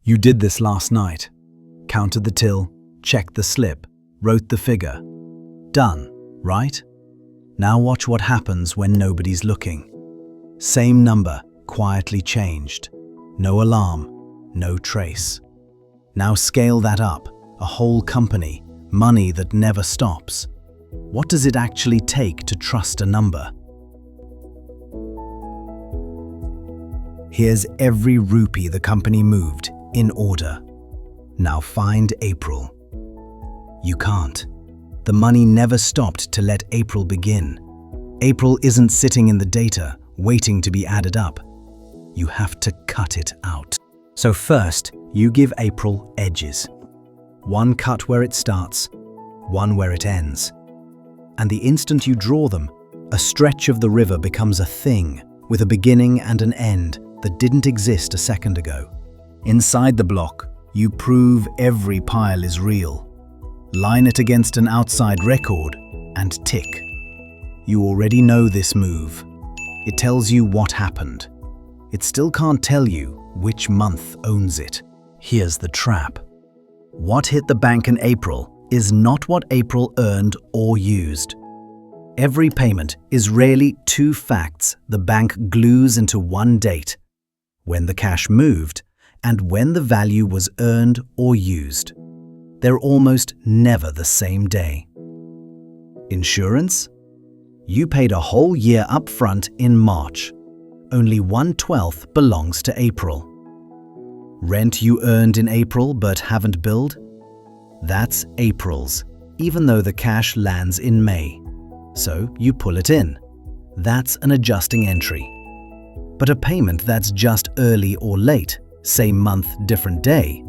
You did this last night. Counted the till, checked the slip, wrote the figure. Done, right? Now watch what happens when nobody's looking. Same number, quietly changed. No alarm, no trace. Now scale that up, a whole company, money that never stops. What does it actually take to trust a number? Here's every rupee the company moved, in order. Now find April. You can't. The money never stopped to let April begin. April isn't sitting in the data, waiting to be added up. You have to cut it out. So first, you give April edges. One cut where it starts, one where it ends. And the instant you draw them, a stretch of the river becomes a thing with a beginning and an end that didn't exist a second ago. Inside the block, you prove every pile is real. Line it against an outside record and tick. You already know this move. It tells you what happened. It still can't tell you which month owns it. Here's the trap. What hit the bank in April is not what April earned or used. Every payment is rarely two facts the bank glues into one date: when the cash moved and when the value was earned or used. They're almost never the same day. Insurance? You paid a whole year up front in March. Only 1/12 belongs to April. Rent you earned in April but haven't billed? That's April's, even though the cash lands in May. So you pull it in. That's an adjusting entry. But a payment that's just early or late, same month, different day,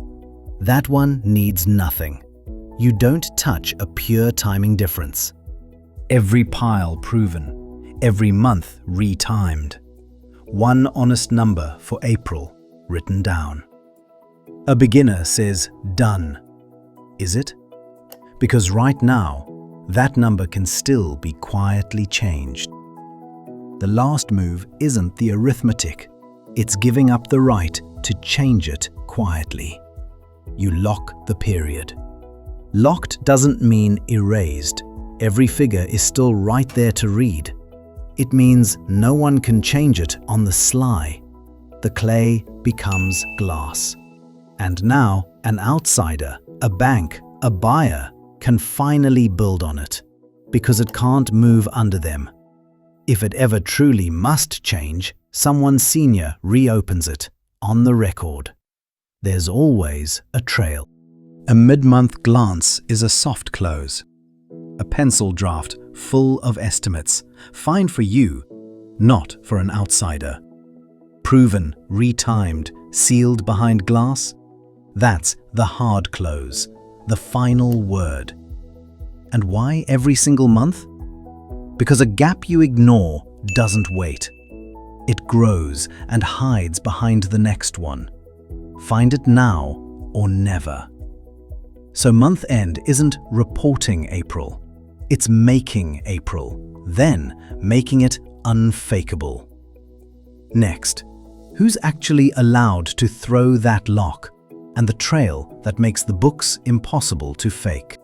that one needs nothing. You don't touch a pure timing difference. Every pile proven, every month retimed. One honest number for April written down. A beginner says done. Is it? Because right now, that number can still be quietly changed. The last move isn't the arithmetic. It's giving up the right to change it quietly. You lock the period. Locked doesn't mean erased. Every figure is still right there to read. It means no one can change it on the sly. The clay becomes glass. And now an outsider, a bank, a buyer can finally build on it because it can't move under them. If it ever truly must change, someone senior reopens it on the record. There's always a trail. A mid-month glance is a soft close. A pencil draft full of estimates, fine for you, not for an outsider. Proven, retimed, sealed behind glass, that's the hard close, the final word. And why every single month? Because a gap you ignore doesn't wait. It grows and hides behind the next one. Find it now or never. So month end isn't reporting April. It's making April, then making it unfakeable. Next, who's actually allowed to throw that lock and the trail that makes the books impossible to fake?